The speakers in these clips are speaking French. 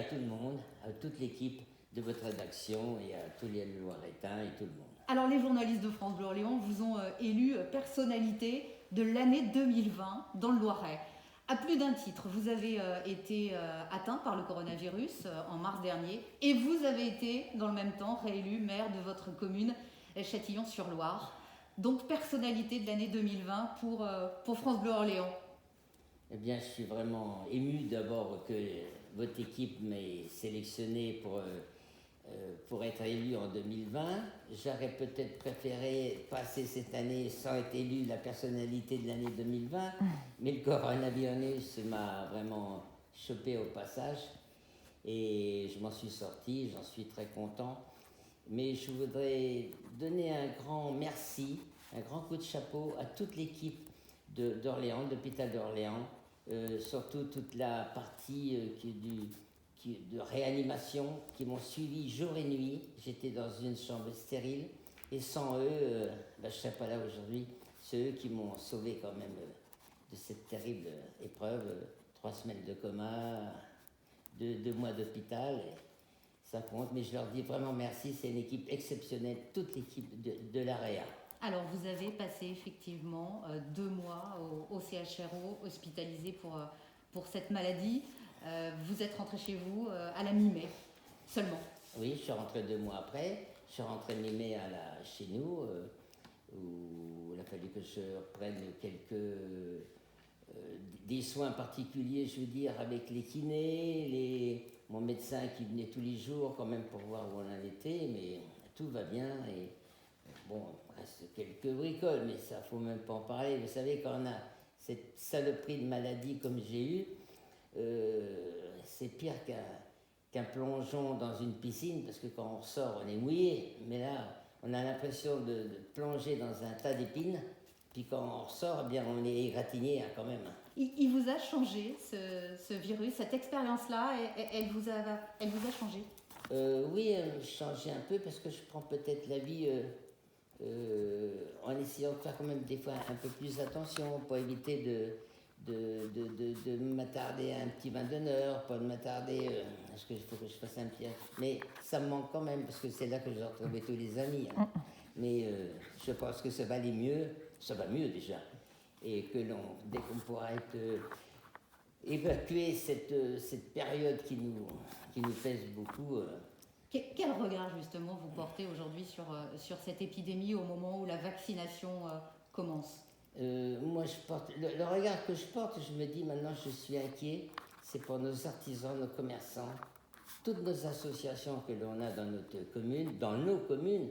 tout le monde, à toute l'équipe de votre rédaction et à tous les Loiretains et tout le monde. Alors les journalistes de France Bleu Orléans vous ont élu personnalité de l'année 2020 dans le Loiret. À plus d'un titre, vous avez été atteint par le coronavirus en mars dernier et vous avez été dans le même temps réélu maire de votre commune Châtillon-sur-Loire. Donc personnalité de l'année 2020 pour France Bleu Orléans. Eh bien, je suis vraiment ému d'abord que votre équipe m'ait sélectionné pour être élu en 2020. J'aurais peut-être préféré passer cette année sans être élu la personnalité de l'année 2020, mais le coronavirus m'a vraiment chopé au passage et je m'en suis sorti, j'en suis très content. Mais je voudrais donner un grand merci, un grand coup de chapeau à toute l'équipe d'Orléans, de l'hôpital d'Orléans, surtout toute la partie de réanimation qui m'ont suivi jour et nuit. J'étais dans une chambre stérile et sans eux, je ne serais pas là aujourd'hui. C'est eux qui m'ont sauvé quand même de cette terrible épreuve. 3 semaines de coma, 2 mois d'hôpital. Ça compte, mais je leur dis vraiment merci, c'est une équipe exceptionnelle, toute l'équipe de l'AREA. Alors vous avez passé effectivement 2 mois au CHRO, hospitalisé pour cette maladie. Vous êtes rentré chez vous à la mi-mai, seulement. Oui, je suis rentré 2 mois après, je suis rentré mi-mai chez nous, où il a fallu que je reprenne des soins particuliers, je veux dire, avec les kinés, mon médecin qui venait tous les jours quand même pour voir où on en était, mais tout va bien et bon, il reste quelques bricoles, mais ça, faut même pas en parler. Vous savez, quand on a cette saloperie de maladie comme j'ai eu, c'est pire qu'un plongeon dans une piscine, parce que quand on ressort, on est mouillé, mais là, on a l'impression de plonger dans un tas d'épines, puis quand on ressort, eh bien, on est égratigné quand même. Il vous a changé, ce virus, cette expérience-là, elle vous a changé? Oui, elle m'a changé un peu, parce que je prends peut-être la vie en essayant de faire quand même des fois un peu plus attention, pour éviter de m'attarder à un petit vin d'honneur, pas de m'attarder, parce qu'il faut que je fasse un petit... Mais ça me manque quand même, parce que c'est là que j'ai retrouvé tous les amis. Hein. Mais je pense que ça va aller mieux, ça va mieux déjà. Et que dès qu'on pourra évacuer cette période qui nous pèse beaucoup... Quel regard justement vous portez aujourd'hui sur cette épidémie au moment où la vaccination commence? Moi, le regard que je porte, je me dis maintenant, je suis inquiet. C'est pour nos artisans, nos commerçants, toutes nos associations que l'on a dans nos communes,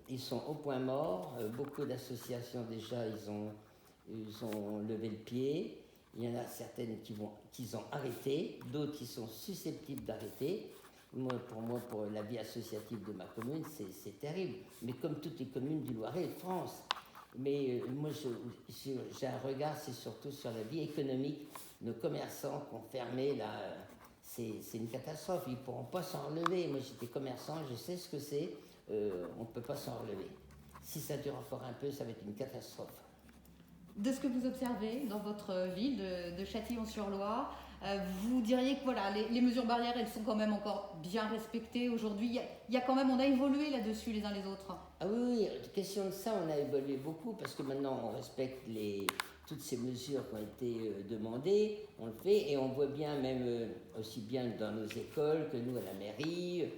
ils sont au point mort. Beaucoup d'associations déjà, ils ont levé le pied. Il y en a certaines qui ont arrêté, d'autres qui sont susceptibles d'arrêter. Pour la vie associative de ma commune, c'est terrible. Mais comme toutes les communes du Loiret et de France. Mais moi, j'ai un regard, c'est surtout sur la vie économique. Nos commerçants qui ont fermé, là, c'est une catastrophe. Ils ne pourront pas s'en relever. Moi, j'étais commerçant, je sais ce que c'est. On ne peut pas s'en relever. Si ça dure encore un peu, ça va être une catastrophe. De ce que vous observez dans votre ville de Châtillon-sur-Loire, vous diriez que voilà, les mesures barrières, elles sont quand même encore bien respectées aujourd'hui. Il y a quand même, on a évolué là-dessus les uns les autres. Ah oui, question de ça, on a évolué beaucoup parce que maintenant on respecte toutes ces mesures qui ont été demandées, on le fait et on voit bien même aussi bien dans nos écoles que nous à la mairie,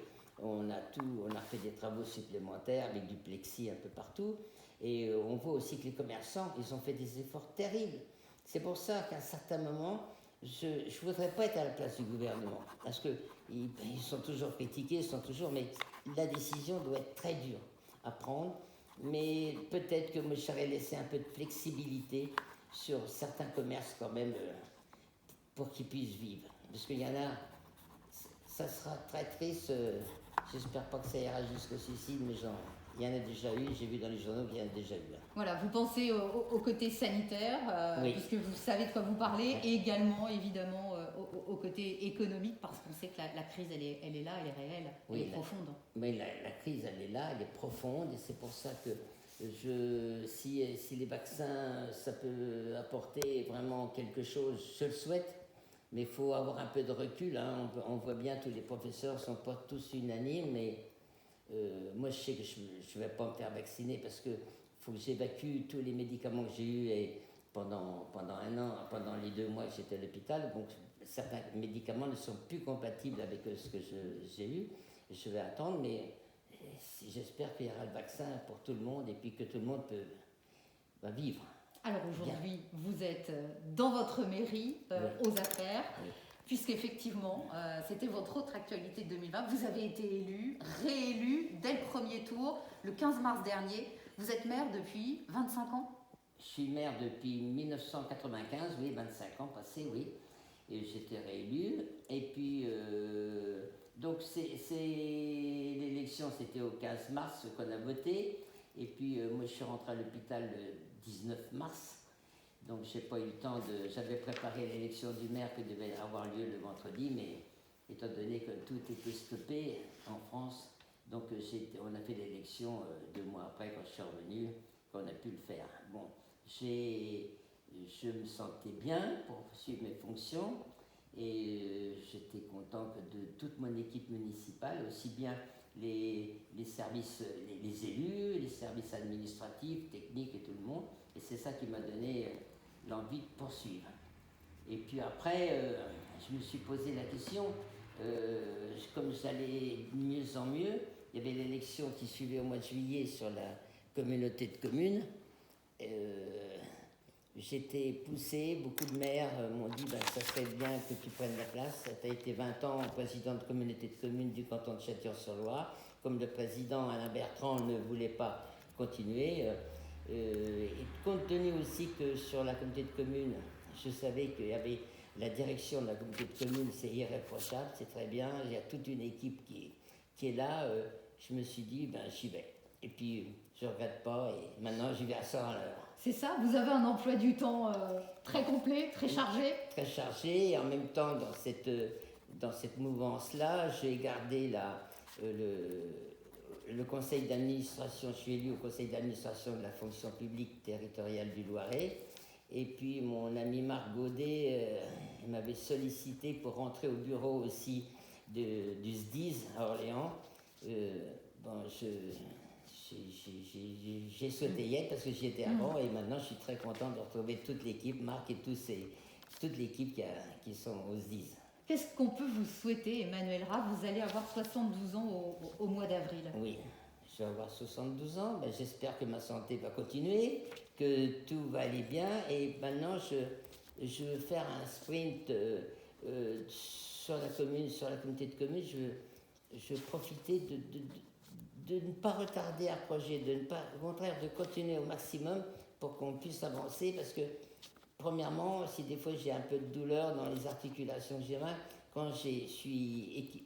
on a fait des travaux supplémentaires avec du plexi un peu partout et on voit aussi que les commerçants, ils ont fait des efforts terribles. C'est pour ça qu'à un certain moment, je ne voudrais pas être à la place du gouvernement, parce qu'ils sont toujours critiqués, mais la décision doit être très dure à prendre, mais peut-être que moi j'aurais laissé un peu de flexibilité sur certains commerces quand même, pour qu'ils puissent vivre. Parce qu'il y en a, ça sera très triste, j'espère pas que ça ira jusqu'au suicide, mais il y en a déjà eu, j'ai vu dans les journaux qu'il y en a déjà eu. Voilà, vous pensez au côté sanitaire, oui. puisque vous savez de quoi vous parlez, et également, évidemment, au côté économique, parce qu'on sait que la crise, elle est là, elle est réelle, elle est profonde. Mais la crise, elle est là, elle est profonde, et c'est pour ça que si les vaccins, ça peut apporter vraiment quelque chose, je le souhaite, Mais il faut avoir un peu de recul. Hein. On voit bien tous les professeurs ne sont pas tous unanimes. Mais moi, je sais que je ne vais pas me faire vacciner parce qu'il faut que j'évacue tous les médicaments que j'ai eus et pendant un an, pendant les 2 mois que j'étais à l'hôpital. Donc, certains médicaments ne sont plus compatibles avec ce que j'ai eu. Je vais attendre, mais j'espère qu'il y aura le vaccin pour tout le monde et puis que tout le monde va vivre. Alors aujourd'hui, vous êtes dans votre mairie, Oui. aux affaires, Oui. puisqu'effectivement, c'était votre autre actualité de 2020. Vous avez été élu, réélu dès le premier tour, le 15 mars dernier. Vous êtes maire depuis 25 ans? Je suis maire depuis 1995, oui, 25 ans passés, oui. Et j'étais réélu. Et puis, donc, l'élection, c'était au 15 mars qu'on a voté. Et puis, moi, je suis rentré à l'hôpital le 19 mars. Donc, j'ai pas eu le temps de. J'avais préparé l'élection du maire qui devait avoir lieu le vendredi, mais étant donné que tout était stoppé en France, donc on a fait l'élection 2 mois après, quand je suis revenu, qu'on a pu le faire. Bon, je me sentais bien pour suivre mes fonctions et j'étais content que de toute mon équipe municipale, aussi bien les services, les élus, les services administratifs, techniques et tout le monde. Et c'est ça qui m'a donné l'envie de poursuivre. Et puis après, je me suis posé la question, comme j'allais de mieux en mieux, il y avait l'élection qui suivait au mois de juillet sur la communauté de communes. J'étais poussé, beaucoup de maires m'ont dit ça serait bien que tu prennes la place. Tu as été 20 ans président de communauté de communes du canton de Châtillon-sur-Loire. Comme le président Alain Bertrand ne voulait pas continuer, et compte tenu aussi que sur la communauté de communes, je savais qu'il y avait la direction de la communauté de communes, c'est irréprochable, c'est très bien, il y a toute une équipe qui est là, je me suis dit, j'y vais. Et puis, je ne regrette pas, et maintenant, j'y vais à 100 à l'heure. C'est ça, vous avez un emploi du temps très complet, très chargé? Très chargé, et en même temps, dans cette mouvance-là, j'ai gardé le conseil d'administration, je suis élu au conseil d'administration de la fonction publique territoriale du Loiret. Et puis mon ami Marc Godet m'avait sollicité pour rentrer au bureau aussi du SDIS à Orléans. J'ai souhaité y être parce que j'y étais avant et maintenant je suis très content de retrouver toute l'équipe, Marc et toute l'équipe qui sont au SDIS. Qu'est-ce qu'on peut vous souhaiter, Emmanuel Rapp? Vous allez avoir 72 ans au mois d'avril. Oui, je vais avoir 72 ans. J'espère que ma santé va continuer, que tout va aller bien. Et maintenant, je veux faire un sprint sur la commune, sur la communauté de communes. Je veux profiter de ne pas retarder un projet, au contraire, de continuer au maximum pour qu'on puisse avancer. Parce que, premièrement, si des fois j'ai un peu de douleur dans les articulations que j'ai mal, quand je suis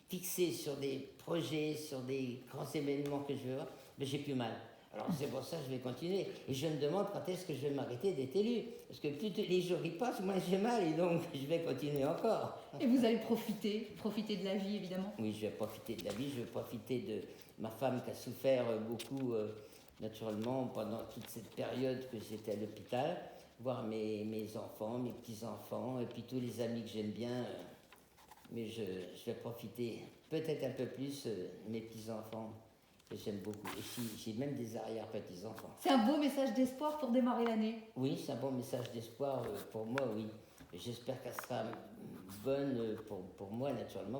fixé sur des projets, sur des grands événements que je veux voir, j'ai plus mal. Alors c'est pour ça que je vais continuer. Et je me demande quand est-ce que je vais m'arrêter d'être élu. Parce que plus les jours y passent, moins j'ai mal et donc je vais continuer encore. Et vous allez profiter de la vie évidemment? Oui, je vais profiter de la vie, je vais profiter de ma femme qui a souffert beaucoup naturellement pendant toute cette période que j'étais à l'hôpital, voir mes enfants, mes petits-enfants et puis tous les amis que j'aime bien. Mais je vais profiter peut-être un peu plus de mes petits-enfants que j'aime beaucoup. Et j'ai même des arrière-petits-enfants. C'est un beau message d'espoir pour démarrer l'année. Oui, c'est un bon message d'espoir pour moi, oui. J'espère qu'elle sera bonne pour moi, naturellement.